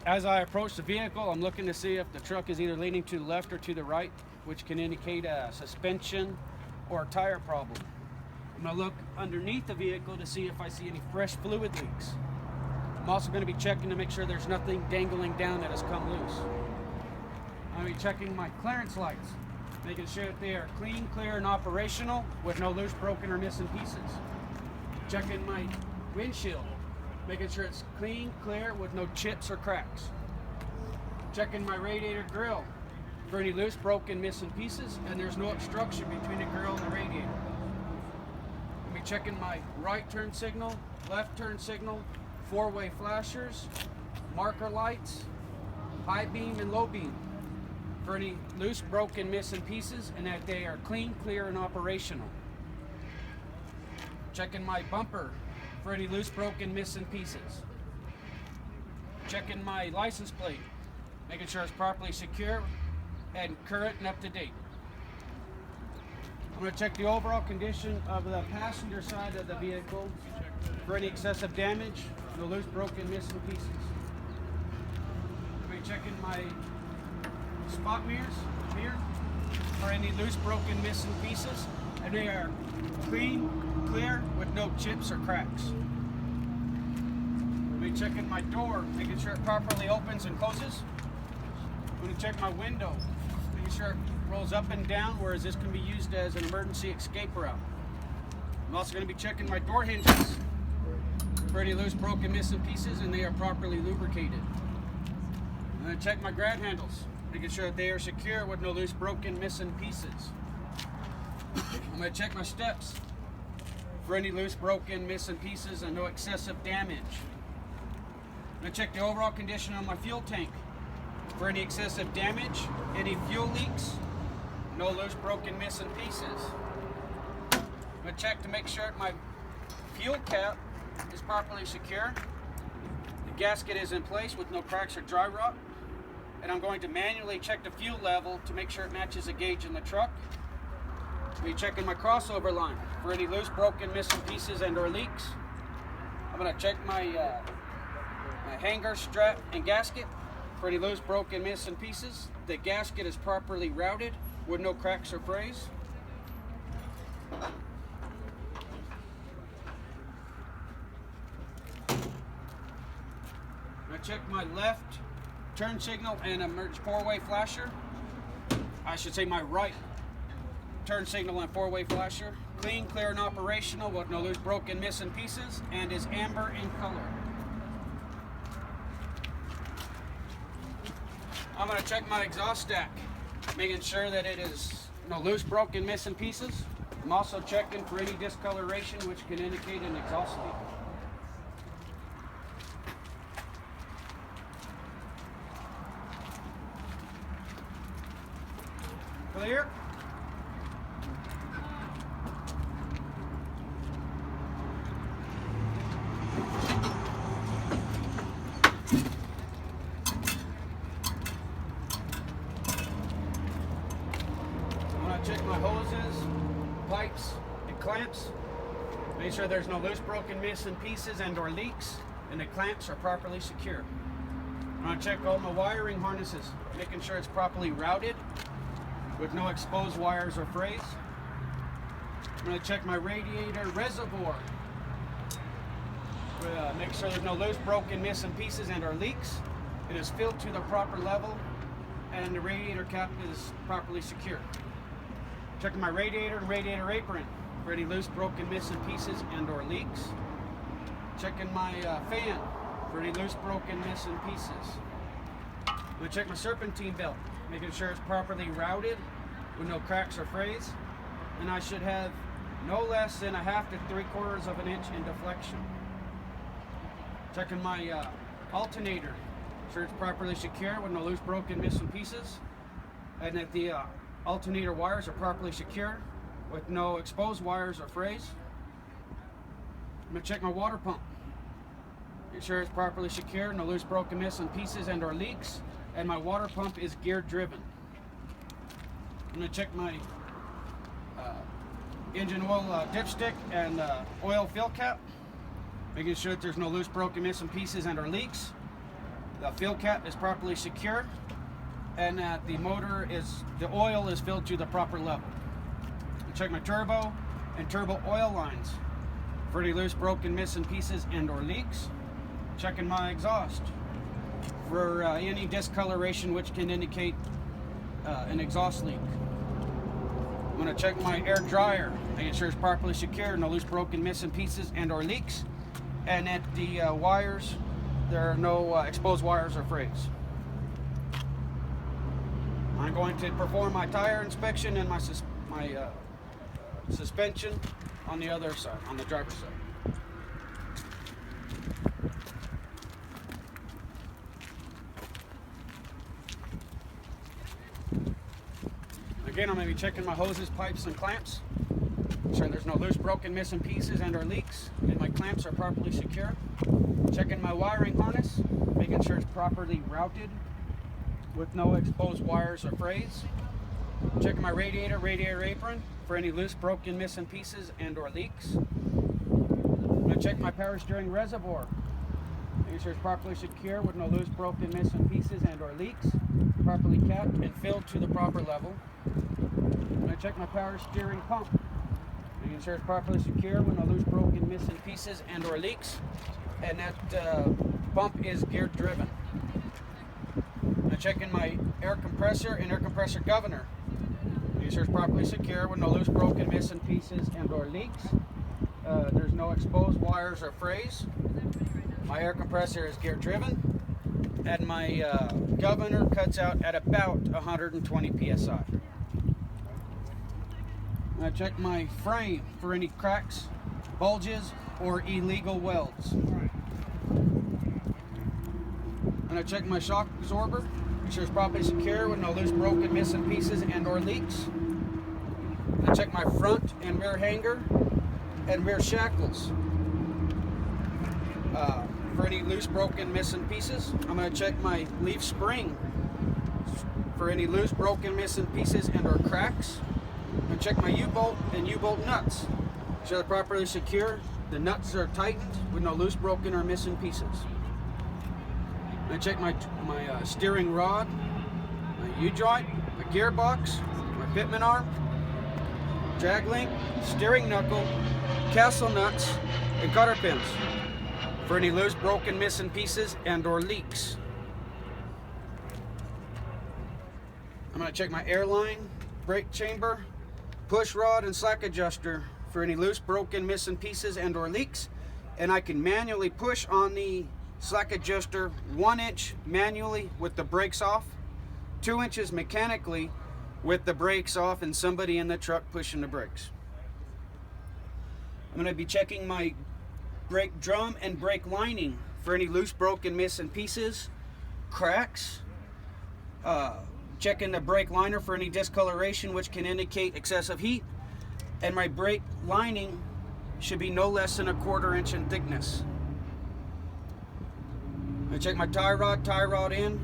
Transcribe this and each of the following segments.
As I approach the vehicle, I'm looking to see if the truck is either leaning to the left or to the right, which can indicate a suspension or a tire problem. I'm going to look underneath the vehicle to see if I see any fresh fluid leaks. I'm also going to be checking to make sure there's nothing dangling down that has come loose. I'm going to be checking my clearance lights, making sure that they are clean, clear, and operational with no loose, broken, or missing pieces. Checking my windshield, making sure it's clean, clear, with no chips or cracks. Checking my radiator grill for any loose, broken, missing pieces, and there's no obstruction between the grill and the radiator. I'll be checking my right turn signal, left turn signal, four-way flashers, marker lights, high beam and low beam for any loose, broken, missing pieces, and that they are clean, clear, and operational. Checking my bumper for any loose, broken, missing pieces. Checking my license plate, making sure it's properly secure and current and up to date. I'm going to check the overall condition of the passenger side of the vehicle for any excessive damage, no loose, broken, missing pieces. I'm going to be checking my spot mirrors for any loose, broken, missing pieces, and they are clean, clear, with no chips or cracks. I'm going to be checking my door, making sure it properly opens and closes. I'm going to check my window, making sure it rolls up and down, whereas this can be used as an emergency escape route. I'm also going to be checking my door hinges for any loose, broken, missing pieces, and they are properly lubricated. I'm going to check my grab handles, making sure that they are secure with no loose, broken, missing pieces. I'm going to check my steps for any loose, broken, missing pieces, and no excessive damage. I'm going to check the overall condition on my fuel tank for any excessive damage, any fuel leaks, no loose, broken, missing pieces. I'm going to check to make sure my fuel cap is properly secure, the gasket is in place with no cracks or dry rot, and I'm going to manually check the fuel level to make sure it matches the gauge in the truck. I'll be checking my crossover line for any loose, broken, missing pieces and or leaks. I'm going to check my hanger, strap, and gasket for any loose, broken, missing pieces. The gasket is properly routed with no cracks or frays. I check my left turn signal and emergency four-way flasher. I should say my right turn signal and four-way flasher. Clean, clear, and operational with no loose, broken, missing pieces, and is amber in color. I'm going to check my exhaust stack, making sure that it is no loose, broken, missing pieces. I'm also checking for any discoloration, which can indicate an exhaust leak. Clear? Check my hoses, pipes, and clamps. Make sure there's no loose, broken, missing pieces and or leaks, and the clamps are properly secure. I'm going to check all my wiring harnesses, making sure it's properly routed with no exposed wires or frays. I'm going to check my radiator reservoir. Make sure there's no loose, broken, missing pieces and or leaks. It is filled to the proper level, and the radiator cap is properly secure. Checking my radiator and radiator apron for any loose, broken, missing pieces and or leaks. Checking my fan for any loose, broken, missing pieces. I'm going to check my serpentine belt, making sure it's properly routed with no cracks or frays. And I should have no less than 1/2 to 3/4 of an inch in deflection. Checking my alternator, sure it's properly secure with no loose, broken, missing pieces. And that the alternator wires are properly secure with no exposed wires or frays. I'm going to check my water pump. Make sure it's properly secure, no loose, broken, missing pieces and or leaks, and my water pump is gear driven. I'm going to check my engine oil dipstick and oil fill cap, making sure that there's no loose, broken, missing pieces and or leaks. the fuel cap is properly secure, and that the oil is filled to the proper level. Check my turbo and turbo oil lines for any loose, broken, missing pieces and or leaks. Checking my exhaust for any discoloration which can indicate an exhaust leak. I'm going to check my air dryer, making sure it's properly secure, no loose, broken, missing pieces and or leaks, and at the wires there are no exposed wires or frays. I'm going to perform my tire inspection and my suspension on the other side, on the driver's side. Again, I'm going to be checking my hoses, pipes, and clamps. Make sure there's no loose, broken, missing pieces and or leaks, and my clamps are properly secure. Checking my wiring harness, making sure it's properly routed with no exposed wires or frays. Checking my radiator apron for any loose, broken, missing pieces and or leaks. I'm going to check my power steering reservoir, making sure it's properly secure with no loose, broken, missing pieces and or leaks, properly capped and filled to the proper level. I'm going to check my power steering pump, making sure it's properly secure with no loose, broken, missing pieces and or leaks, and that pump is gear driven. I'm checking my air compressor and air compressor governor, making sure it's properly secure with no loose, broken, missing pieces and or leaks. There's no exposed wires or frays. My air compressor is gear driven, and my governor cuts out at about 120 psi. I check my frame for any cracks, bulges, or illegal welds. And I check my shock absorber, make sure it's properly secure with no loose, broken, missing pieces and or leaks. And I check my front and rear hanger and rear shackles for any loose, broken, missing pieces. I'm going to check my leaf spring for any loose, broken, missing pieces and or cracks. I'm going to check my U-bolt and U-bolt nuts. Make sure they're properly secure. The nuts are tightened with no loose, broken, or missing pieces. I'm going to check my steering rod, my U-joint, my gearbox, my pitman arm, drag link, steering knuckle, castle nuts, and cotter pins for any loose, broken, missing pieces and or leaks. I'm going to check my airline, brake chamber, push rod, and slack adjuster for any loose, broken, missing pieces and or leaks. And I can manually push on the slack adjuster 1 inch manually with the brakes off, 2 inches mechanically with the brakes off and somebody in the truck pushing the brakes. I'm going to be checking my brake drum and brake lining for any loose, broken, missing pieces, cracks. Checking the brake liner for any discoloration which can indicate excessive heat, and my brake lining should be no less than 1/4 inch in thickness. I check my tie rod in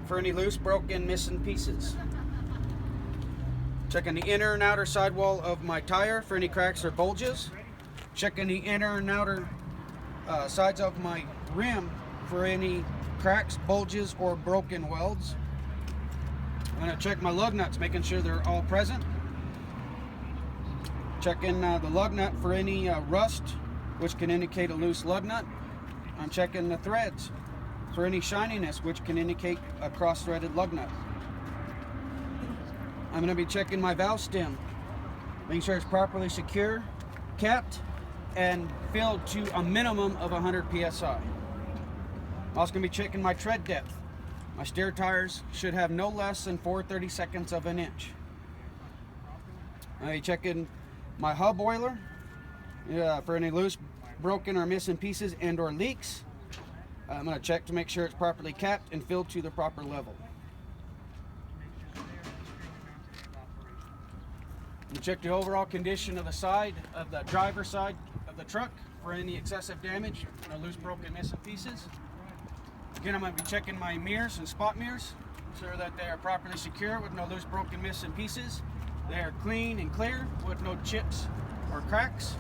for any loose, broken, missing pieces. Checking the inner and outer sidewall of my tire for any cracks or bulges. Checking the inner and outer sides of my rim for any cracks, bulges, or broken welds. I'm going to check my lug nuts, making sure they're all present. Checking the lug nut for any rust, which can indicate a loose lug nut. I'm checking the threads for any shininess, which can indicate a cross-threaded lug nut. I'm going to be checking my valve stem, making sure it's properly secure, capped, and filled to a minimum of 100 psi. I'm also going to be checking my tread depth. My steer tires should have no less than 4/32 of an inch. I'll be checking my hub oiler for any loose, broken, or missing pieces and or leaks. I'm going to check to make sure it's properly capped and filled to the proper level. You check the overall condition of the driver's side of the truck for any excessive damage or loose, broken, missing pieces. Again, I'm going to be checking my mirrors and spot mirrors, ensure that they are properly secure with no loose, broken, missing pieces. They are clean and clear with no chips or cracks.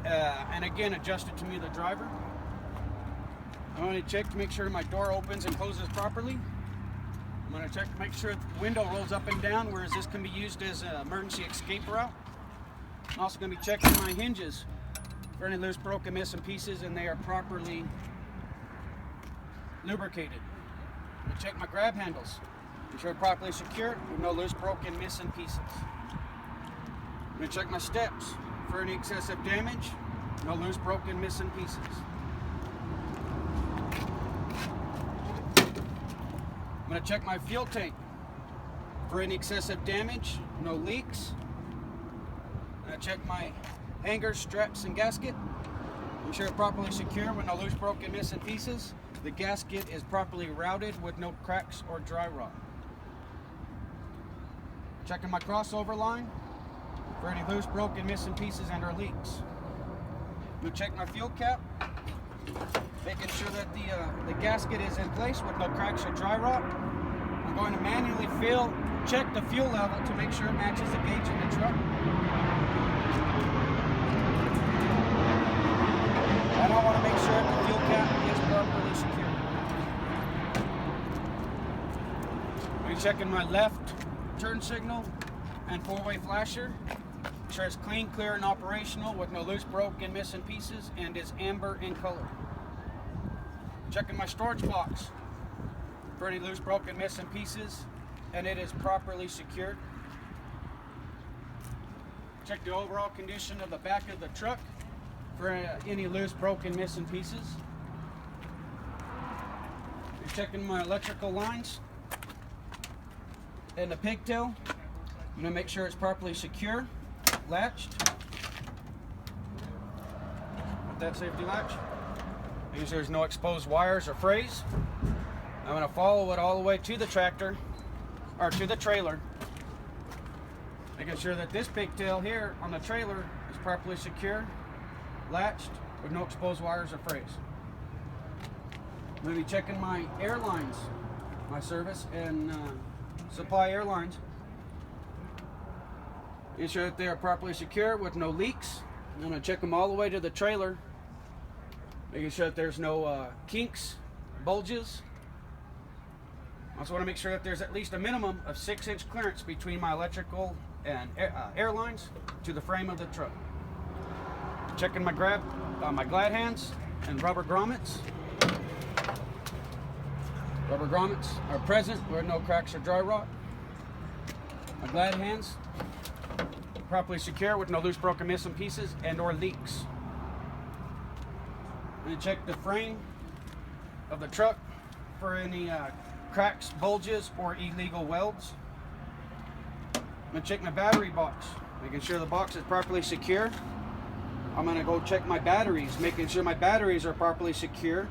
And again, adjusted to me, the driver. I'm going to check to make sure my door opens and closes properly. I'm going to check to make sure the window rolls up and down, whereas this can be used as an emergency escape route. I'm also going to be checking my hinges for any loose, broken, missing pieces, and they are properly lubricated. I'm going to check my grab handles, make sure they're properly secure with no loose, broken, missing pieces. I'm going to check my steps for any excessive damage, no loose, broken, missing pieces. I'm going to check my fuel tank for any excessive damage, no leaks. I'm going to check my hangers, straps, and gasket. Make sure it's properly secure with no loose, broken, missing pieces. The gasket is properly routed with no cracks or dry rot. Checking my crossover line for any loose, broken, missing pieces and or leaks. I'm going to check my fuel cap, making sure that the gasket is in place with no cracks or dry rot. I'm going to manually check the fuel level to make sure it matches the gauge in the truck. And I want to make sure the fuel cap is properly secured. I'm checking my left turn signal and four-way flasher. Make sure it's clean, clear, and operational with no loose, broken, missing pieces, and is amber in color. Checking my storage box for any loose, broken, missing pieces, and it is properly secured. Check the overall condition of the back of the truck for any loose, broken, missing pieces. I'm checking my electrical lines and the pigtail. I'm going to make sure it's properly secure, latched with that safety latch. Making sure there's no exposed wires or frays. I'm going to follow it all the way to the tractor, or to the trailer, making sure that this pigtail here on the trailer is properly secure, latched, with no exposed wires or frays. I'm going to be checking my airlines, my service and supply airlines. Make sure that they are properly secure with no leaks. I'm going to check them all the way to the trailer, making sure that there's no kinks, bulges. I also want to make sure that there's at least a minimum of 6-inch clearance between my electrical and airlines to the frame of the truck. Checking my glad hands and rubber grommets. Rubber grommets are present with no cracks or dry rot. My glad hands properly secure with no loose, broken, missing pieces and or leaks. I'm going to check the frame of the truck for any cracks, bulges, or illegal welds. I'm going to check my battery box, making sure the box is properly secure. I'm going to go check my batteries, making sure my batteries are properly secure,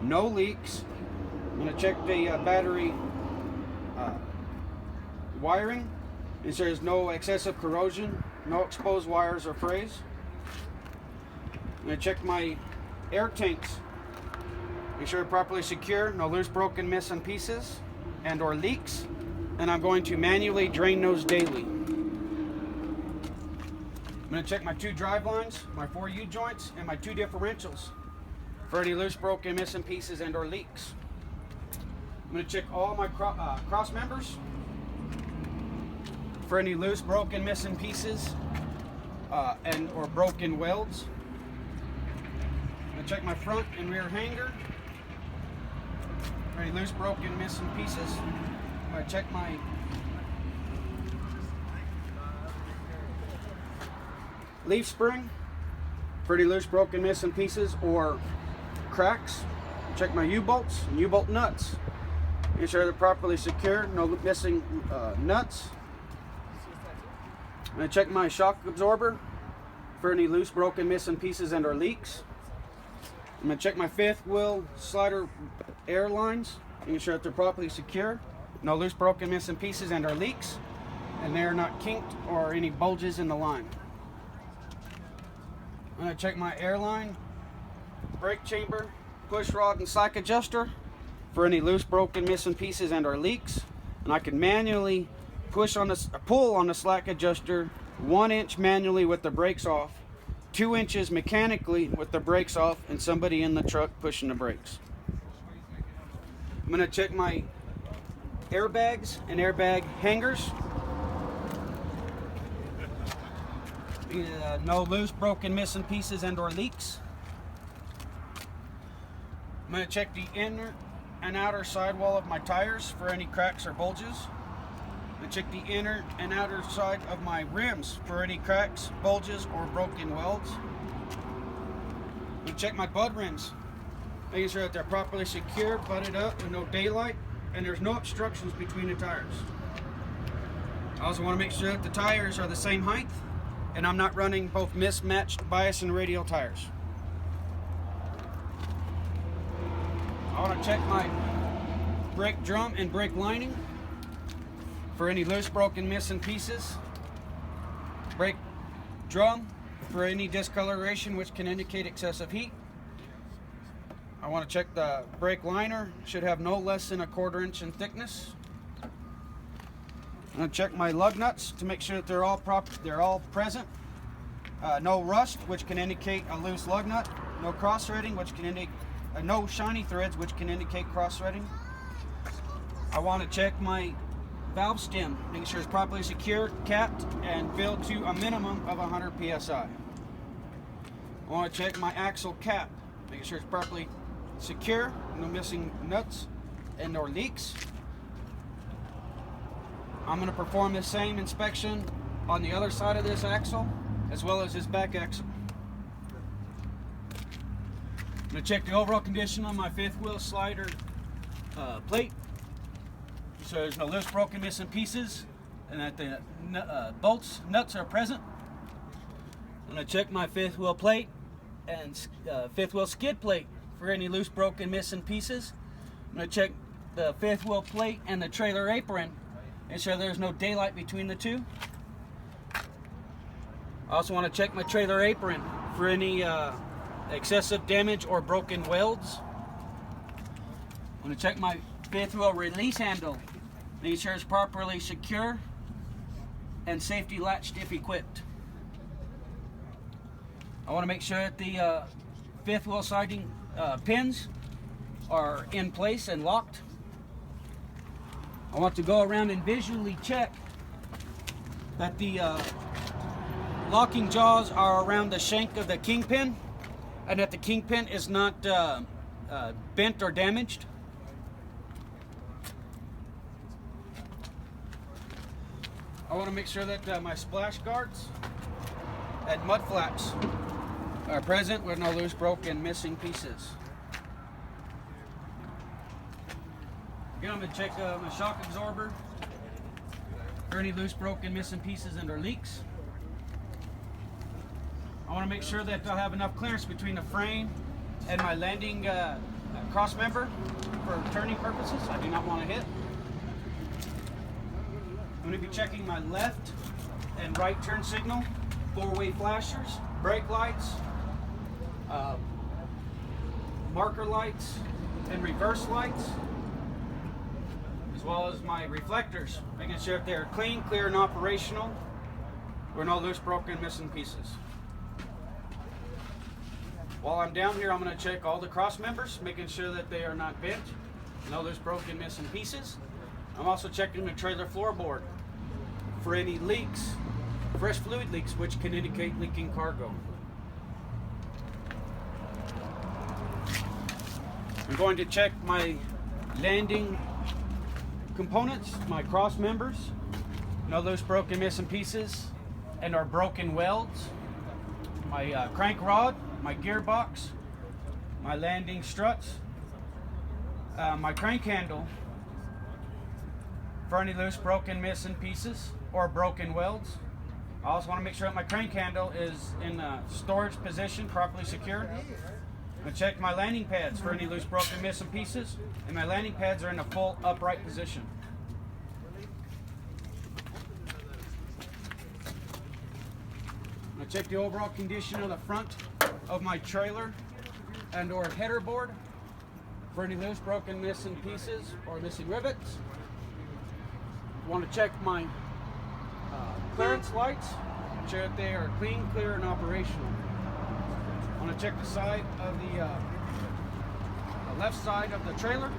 no leaks. I'm going to check the battery wiring, ensure there's no excessive corrosion, no exposed wires or frays. I'm going to check my air tanks, make sure they're properly secure, no loose, broken, missing pieces and or leaks, and I'm going to manually drain those daily. I'm going to check my 2 drive lines, my 4 U-joints, and my 2 differentials for any loose, broken, missing pieces and or leaks. I'm going to check all my cross members for any loose, broken, missing pieces and or broken welds. I'm going to check my front and rear hanger for any loose, broken, missing pieces. I'm going to check my leaf spring for any loose, broken, missing pieces or cracks. Check my U-bolts and U-bolt nuts. Make sure they're properly secure, no missing nuts. I'm going to check my shock absorber for any loose, broken, missing pieces and or leaks. I'm going to check my 5th wheel slider air lines, making sure that they're properly secure, no loose, broken, missing pieces and or leaks, and they are not kinked or any bulges in the line. I'm going to check my airline, brake chamber, push rod, and slack adjuster for any loose, broken, missing pieces and or leaks, and I can manually pull on the slack adjuster 1 inch manually with the brakes off, 2 inches mechanically with the brakes off, and somebody in the truck pushing the brakes. I'm going to check my airbags and airbag hangers. No loose, broken, missing pieces and or leaks. I'm going to check the inner and outer sidewall of my tires for any cracks or bulges. I'm going to check the inner and outer side of my rims for any cracks, bulges, or broken welds. I'm going to check my bud rims, making sure that they're properly secured, butted up with no daylight, and there's no obstructions between the tires. I also want to make sure that the tires are the same height and I'm not running both mismatched bias and radial tires. I want to check my brake drum and brake lining for any loose, broken, missing pieces. Brake drum for any discoloration which can indicate excessive heat. I want to check the brake liner. Should have no less than 1/4 inch in thickness. I'm going to check my lug nuts to make sure that they're all present. No rust, which can indicate a loose lug nut. No cross threading, which can indicate no shiny threads, which can indicate cross threading. I want to check my valve stem, making sure it's properly secured, capped, and filled to a minimum of 100 psi. I want to check my axle cap, making sure it's properly secure, no missing nuts and no leaks. I'm going to perform the same inspection on the other side of this axle as well as his back axle. I'm going to check the overall condition on my fifth wheel slider plate, so there's no loose, broken, missing pieces, and that the nuts are present. I'm going to check my fifth wheel plate and fifth wheel skid plate for any loose, broken, missing pieces. I'm going to check the fifth wheel plate and the trailer apron, ensure there's no daylight between the two. I also want to check my trailer apron for any excessive damage or broken welds. I'm going to check my fifth wheel release handle, making sure it's properly secure and safety latched if equipped. I want to make sure that the fifth wheel siding pins are in place and locked. I want to go around and visually check that the locking jaws are around the shank of the kingpin and that the kingpin is not bent or damaged. I want to make sure that my splash guards and mud flaps are present with no loose, broken, missing pieces. Again, I'm going to check my shock absorber for any loose, broken, missing pieces and or leaks. I want to make sure that I'll have enough clearance between the frame and my landing cross member for turning purposes. I do not want to hit. I'm going to be checking my left and right turn signal, four-way flashers, brake lights, marker lights, and reverse lights, as well as my reflectors, making sure that they're clean, clear, and operational, with no loose, broken, missing pieces. While I'm down here, I'm going to check all the cross members, making sure that they are not bent, no loose, broken, missing pieces. I'm also checking the trailer floorboard for any leaks, fresh fluid leaks, which can indicate leaking cargo. I'm going to check my landing components, my cross members, no loose, broken, missing pieces, and our broken welds, my crank rod, my gearbox, my landing struts, my crank handle for any loose, broken, missing pieces or broken welds. I also want to make sure that my crank handle is in a storage position, properly secured. I'm going to check my landing pads for any loose, broken, missing pieces, and my landing pads are in a full upright position. I'm going to check the overall condition of the front of my trailer and or header board for any loose, broken, missing pieces or missing rivets. I want to check my clearance lights, ensure that they are clean, clear, and operational. I want to check the side of the left side of the trailer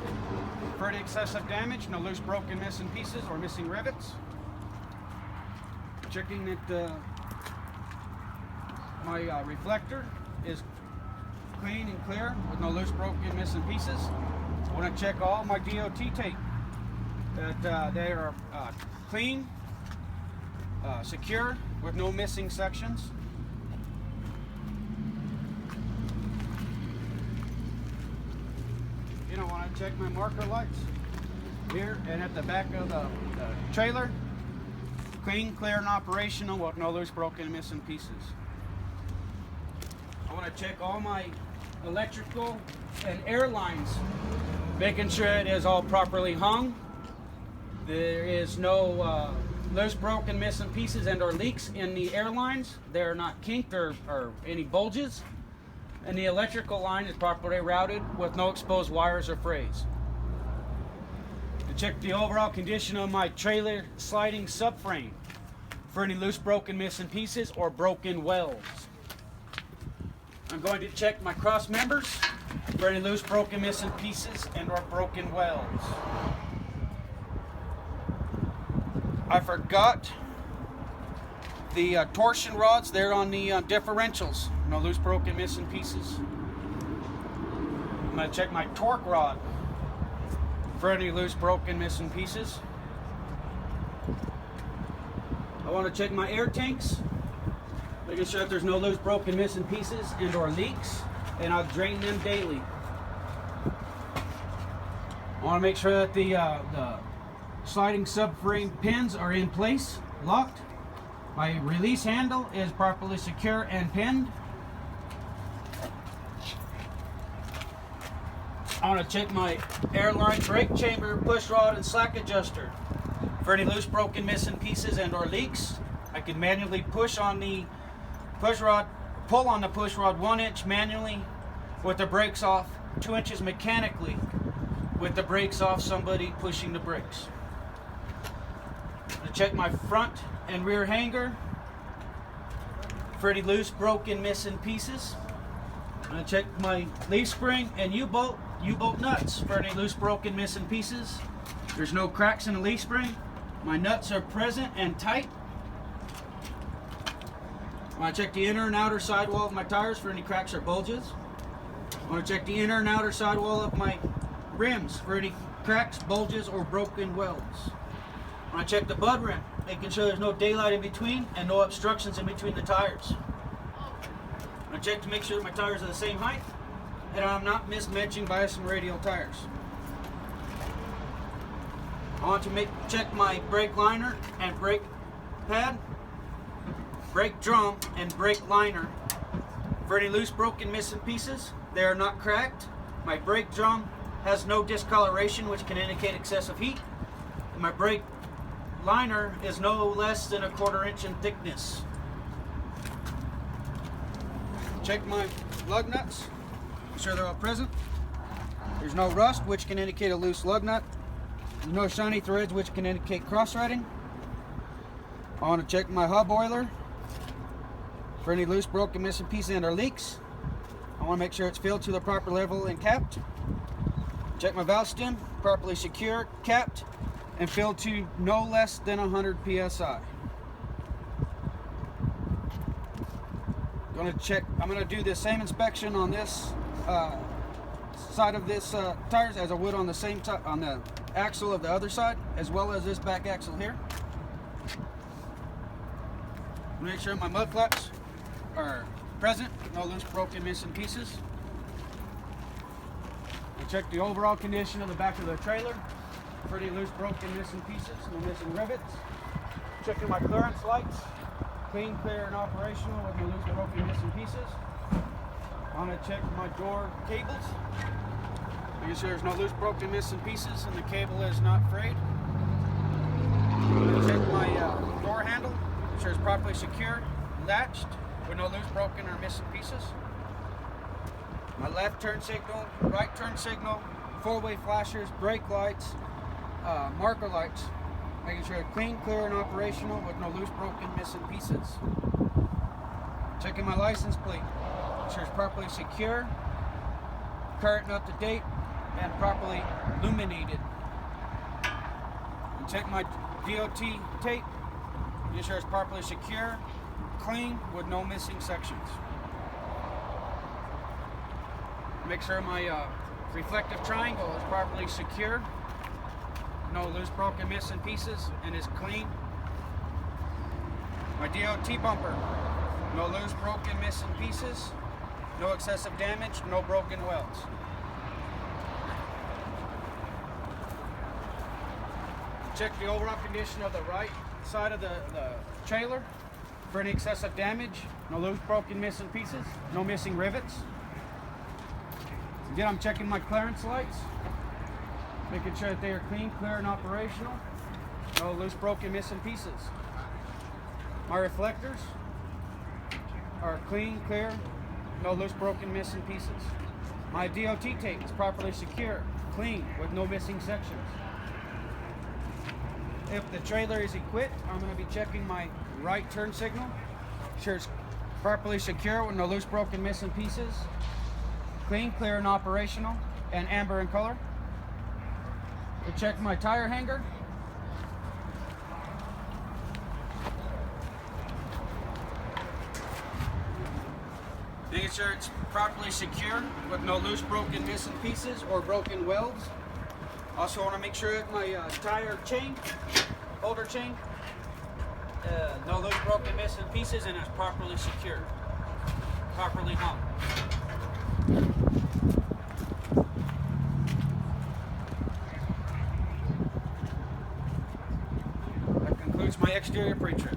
for any excessive damage, no loose, broken, missing pieces or missing rivets. Checking that my reflector is clean and clear with no loose, broken, missing pieces. I want to check all my DOT tape that they are clean, secure, with no missing sections. You know, want to check my marker lights here and at the back of the trailer. Clean, clear, and operational with no loose, broken, and missing pieces. I want to check all my electrical and air lines, making sure it is all properly hung. There is no loose, broken, missing pieces and or leaks in the air lines. They're not kinked or any bulges. And the electrical line is properly routed with no exposed wires or frays. To check the overall condition of my trailer sliding subframe for any loose, broken, missing pieces or broken welds. I'm going to check my cross members for any loose, broken, missing pieces and or broken welds. I forgot the torsion rods there on the differentials. No loose, broken, missing pieces. I'm going to check my torque rod for any loose, broken, missing pieces. I want to check my air tanks, making sure that there's no loose, broken, missing pieces and or leaks, and I'll drain them daily. I want to make sure that the sliding subframe pins are in place, locked. My release handle is properly secure and pinned. I want to check my airline brake chamber, push rod, and slack adjuster for any loose, broken, missing pieces and or leaks. I can manually push on the push rod, pull on the push rod 1 inch manually with the brakes off, 2 inches mechanically with the brakes off, somebody pushing the brakes. To check my front and rear hanger for any loose, broken, missing pieces. I'm going to check my leaf spring and U-bolt nuts for any loose, broken, missing pieces. There's no cracks in the leaf spring. My nuts are present and tight. I want to check the inner and outer sidewall of my tires for any cracks or bulges. I want to check the inner and outer sidewall of my rims for any cracks, bulges, or broken welds. I want to check the bud rim, making sure there's no daylight in between and no obstructions in between the tires. I want to check to make sure my tires are the same height and I'm not mismatching bias and radial tires. I want to check my brake liner and brake pad, brake drum and brake liner for any loose, broken, missing pieces. They are not cracked. My brake drum has no discoloration, which can indicate excessive heat. And my brake liner is no less than 1/4 inch in thickness. Check my lug nuts, make sure they're all present. There's no rust, which can indicate a loose lug nut. There's no shiny threads, which can indicate cross-threading. I want to check my hub oiler for any loose, broken, missing pieces and or leaks. I want to make sure it's filled to the proper level and capped. Check my valve stem, properly secured, capped, and filled to no less than 100 psi. I'm going to do the same inspection on this side of this tires as I would on the same on the axle of the other side, as well as this back axle here. Make sure my mud flaps are present, no loose, broken, missing pieces. I check the overall condition of the back of the trailer. Pretty loose, broken, missing pieces, no missing rivets. Checking my clearance lights, clean, clear, and operational with no loose, broken, missing pieces. I'm going to check my door cables, making sure there's no loose, broken, missing pieces and the cable is not frayed. I'm going to check my door handle, make sure it's properly secured, latched, with no loose, broken, or missing pieces. My left turn signal, right turn signal, four-way flashers, brake lights, marker lights, making sure it's clean, clear, and operational with no loose, broken, missing pieces. Checking my license plate, make sure it's properly secure, current and up to date, and properly illuminated. And check my DOT tape. Make sure it's properly secure, clean, with no missing sections. Make sure my reflective triangle is properly secure, no loose, broken, missing pieces, and is clean. My DOT bumper, no loose, broken, missing pieces, no excessive damage, no broken welds. Check the overall condition of the right side of the trailer for any excessive damage, no loose, broken, missing pieces, no missing rivets. Again, I'm checking my clearance lights, making sure that they are clean, clear, and operational. No loose, broken, missing pieces. My reflectors are clean, clear, no loose, broken, missing pieces. My DOT tape is properly secure, clean, with no missing sections. If the trailer is equipped, I'm going to be checking my right turn signal. Sure it's properly secure with no loose, broken, missing pieces. Clean, clear, and operational, and amber in color. We'll check my tire hanger. Making sure it's properly secure with no loose, broken, missing pieces or broken welds. Also want to make sure that my tire chain, holder chain, no loose, broken, missing pieces, and it's properly secure, properly hung. That concludes my exterior pre-trip.